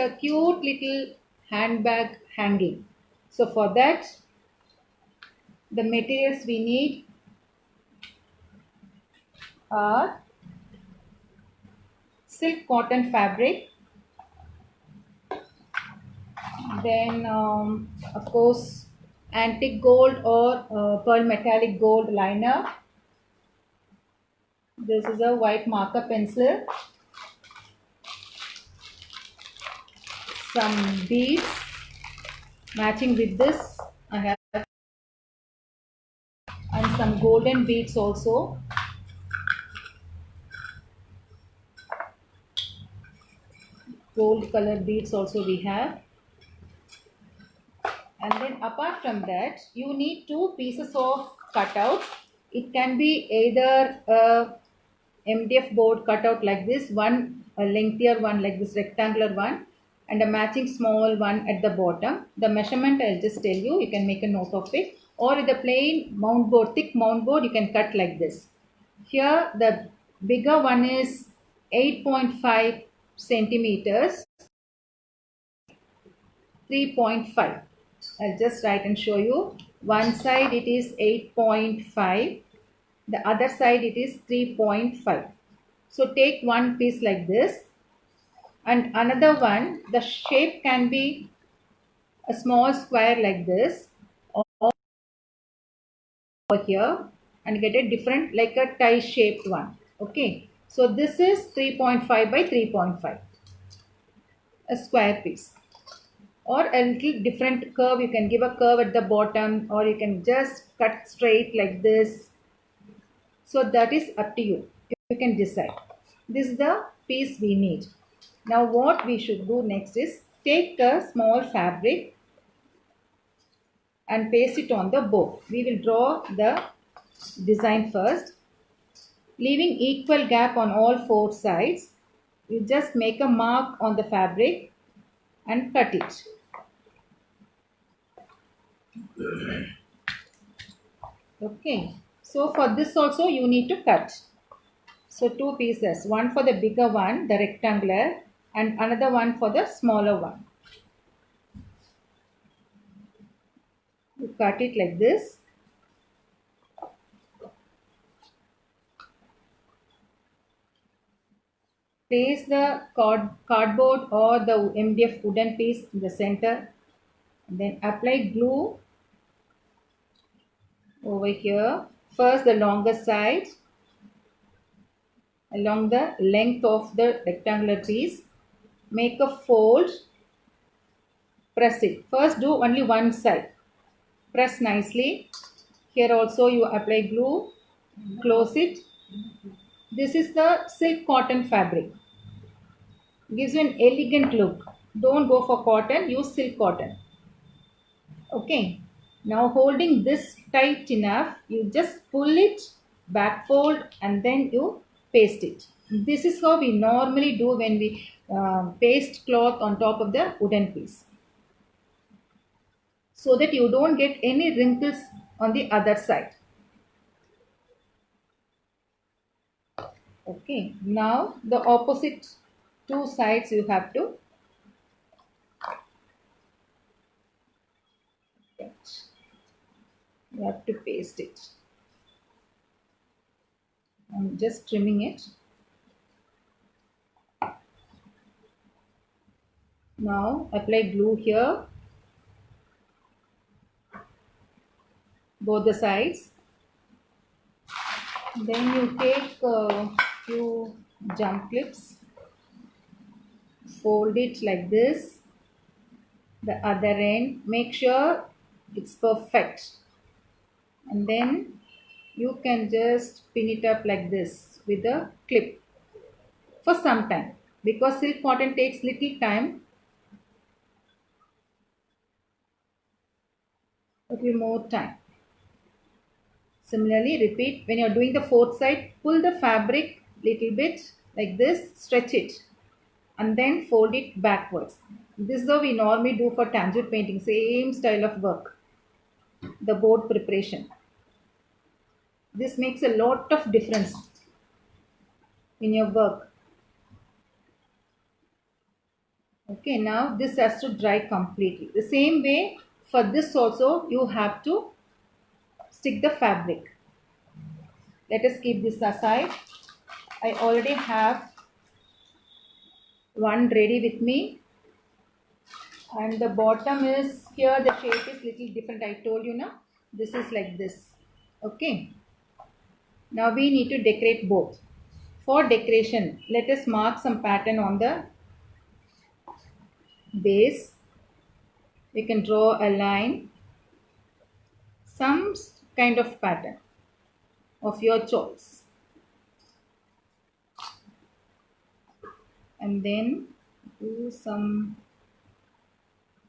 a cute little handbag hanging. So for that, the materials we need are silk cotton fabric, then of course antique gold or pearl metallic gold liner. This is a white marker pencil, some beads matching with this. I have and some golden beads also. Gold color beads also we have. And then apart from that, you need two pieces of cutouts. It can be either a MDF board cutout like this, one a lengthier one like this rectangular one, and a matching small one at the bottom. The measurement I'll just tell you, you can make a note of it. Or with the plain mount board, thick mount board, you can cut like this. Here the bigger one is 8.5 centimeters, 3.5. I'll just write and show you. One side it is 8.5, the other side it is 3.5. So take one piece like this, and another one, the shape can be a small square like this or here, and get a different like a tie shaped one. Okay, so this is 3.5 by 3.5, a square piece. Or a little different curve, you can give a curve at the bottom, or you can just cut straight like this. So that is up to you, you can decide. This is the piece we need. Now what we should do next is take a small fabric and paste it on the board. We will draw the design first, leaving equal gap on all four sides. You just make a mark on the fabric and cut it. Okay, so for this also you need to cut. So two pieces, one for the bigger one, the rectangular, and another one for the smaller one. You cut it like this. Place the cardboard or the MDF wooden piece in the center. Then apply glue over here. First the longer side along the length of the rectangular piece. Make a fold. Press it. First do only one side. Press nicely. Here also you apply glue. Close it. This is the silk cotton fabric. Gives you an elegant look. Don't go for cotton, use silk cotton. Okay. Now holding this tight enough, you just pull it, back fold, and then you paste it. This is how we normally do when we paste cloth on top of the wooden piece, so that you don't get any wrinkles on the other side. Okay. Now the opposite two sides you have to cut. You have to paste it. I'm just trimming it. Now apply glue here, both the sides. Then you take a few jump clips, fold it like this, the other end, make sure it's perfect, and then you can just pin it up like this with a clip for some time, because silk cotton takes little time, a little more time. Similarly, repeat. When you're doing the fourth side, pull the fabric little bit like this, stretch it, and then fold it backwards. This is how we normally do for tanjute painting, same style of work, the board preparation. This makes a lot of difference in your work. Okay, now this has to dry completely. The same way for this also you have to stick the fabric. Let us keep this aside. I already have one ready with me, and the bottom is here, the shape is little different. I told you now, this is like this. Okay, now we need to decorate both. For decoration, let us mark some pattern on the base. We can draw a line, some kind of pattern of your choice, and then do some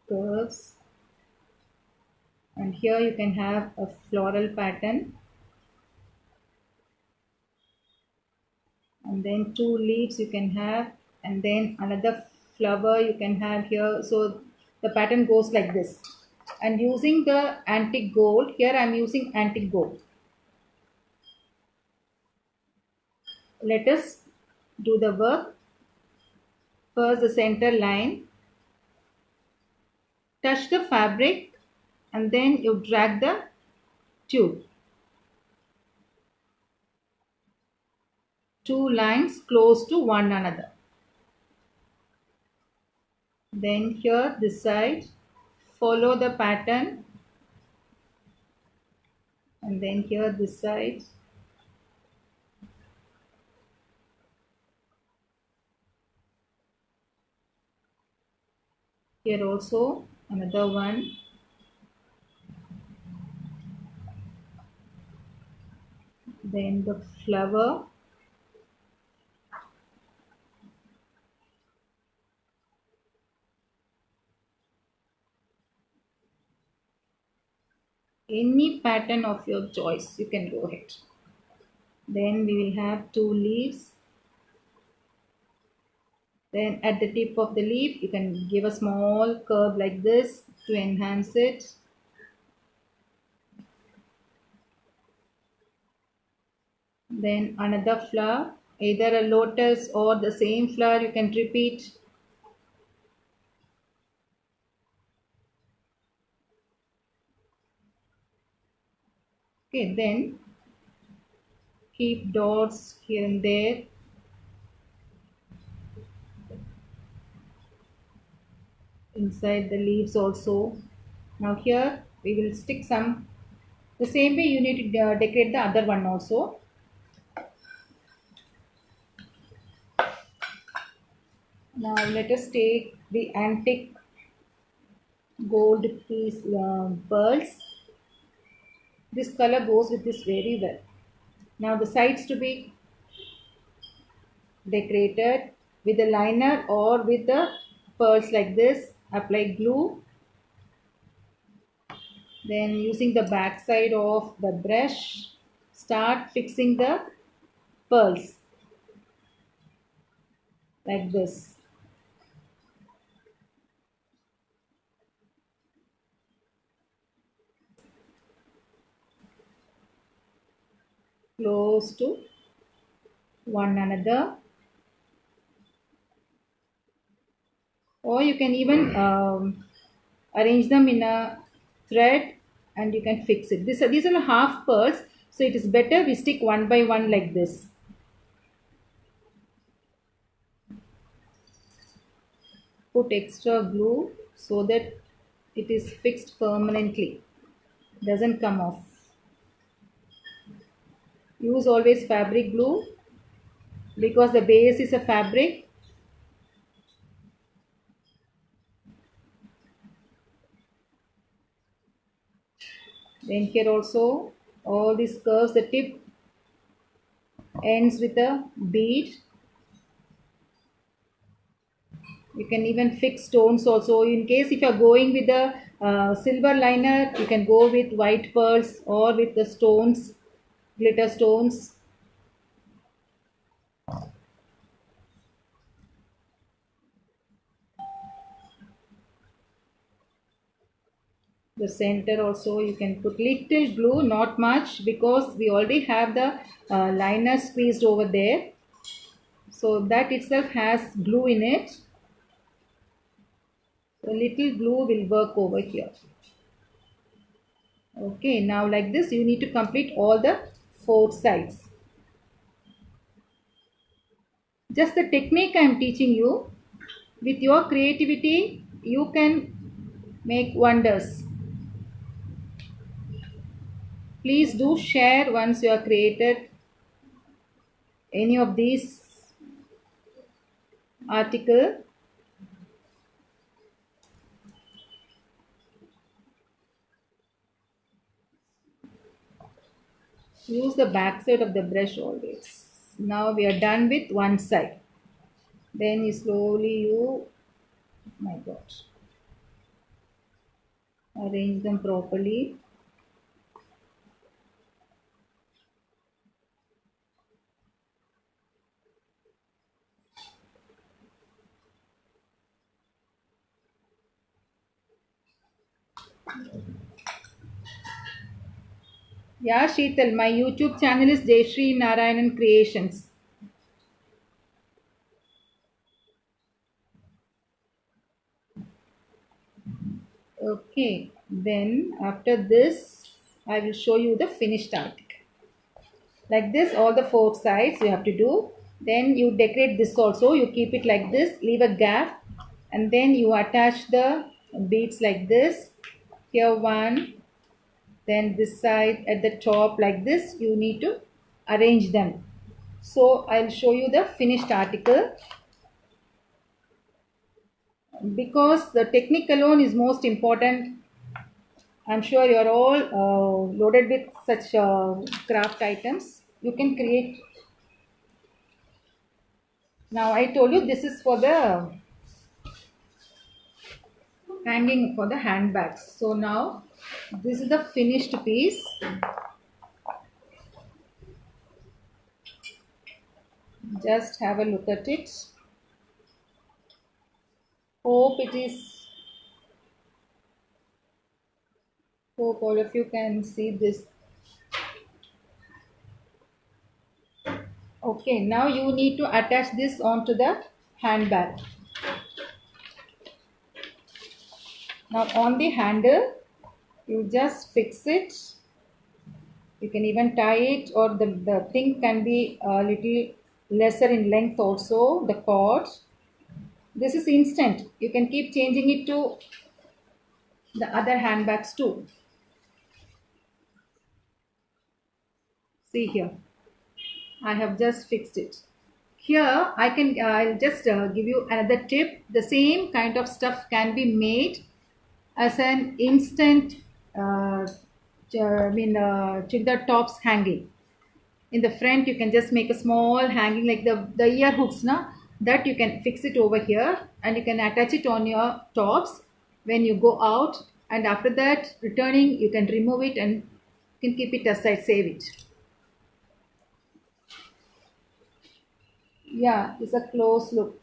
curves, and here you can have a floral pattern, and then two leaves you can have, and then another flower you can have here. So the pattern goes like this. And using the antique gold, here I am using antique gold. Let us do the work. First the center line, touch the fabric, and then you drag the tube. Two lines close to one another. Then here this side, follow the pattern, and then here this side. Here also another one. Then the flower. Any pattern of your choice, you can go ahead. Then we will have two leaves. Then at the tip of the leaf, you can give a small curve like this to enhance it. Then another flower, either a lotus or the same flower, you can repeat. Okay, then keep dots here and there. Inside the leaves also. Now here we will stick some. The same way you need to decorate the other one also. Now let us take the antique gold piece pearls. This color goes with this very well. Now the sides to be decorated with a liner or with the pearls like this. Apply glue. Then using the back side of the brush, start fixing the pearls like this. Close to one another. Or you can even arrange them in a thread and you can fix it. These are half pearls, so it is better we stick one by one like this. Put extra glue so that it is fixed permanently, doesn't come off. Use always fabric glue because the base is a fabric. Then here also all these curves, the tip ends with a bead. You can even fix stones also. In case if you are going with the silver liner, you can go with white pearls or with the stones, glitter stones. The center also you can put little glue, not much, because we already have the liner squeezed over there. So that itself has glue in it. a little glue will work over here. Okay, now like this you need to complete all the four sides. Just the technique I am teaching you. With your creativity, you can make wonders. Please do share once you have created any of these article. Use the back side of the brush always. Now we are done with one side. Then you slowly my gosh, arrange them properly. Yeah, Sheetal, my YouTube channel is Jayashree Narayanan Creations. Okay, then after this, I will show you the finished article. Like this, all the four sides you have to do. Then you decorate this also. You keep it like this, leave a gap, and then you attach the beads like this. Here one, then this side at the top like this. You need to arrange them. So I'll show you the finished article. Because the technique alone is most important. I'm sure you're all loaded with such craft items. You can create. Now I told you this is for the hanging for the handbags. So now this is the finished piece. Just have a look at it. Hope it is. Hope all of you can see this. Okay, now you need to attach this onto the handbag. Now on the handle, you just fix it. You can even tie it, or the thing can be a little lesser in length also, the cord. This is instant. You can keep changing it to the other handbags too. See here. I have just fixed it. Here I'll just give you another tip. The same kind of stuff can be made as an instant children tops hanging. In the front you can just make a small hanging like the ear hooks that you can fix it over here, and you can attach it on your tops when you go out, and after that returning you can remove it and you can keep it aside, save it. Yeah, it's a close look.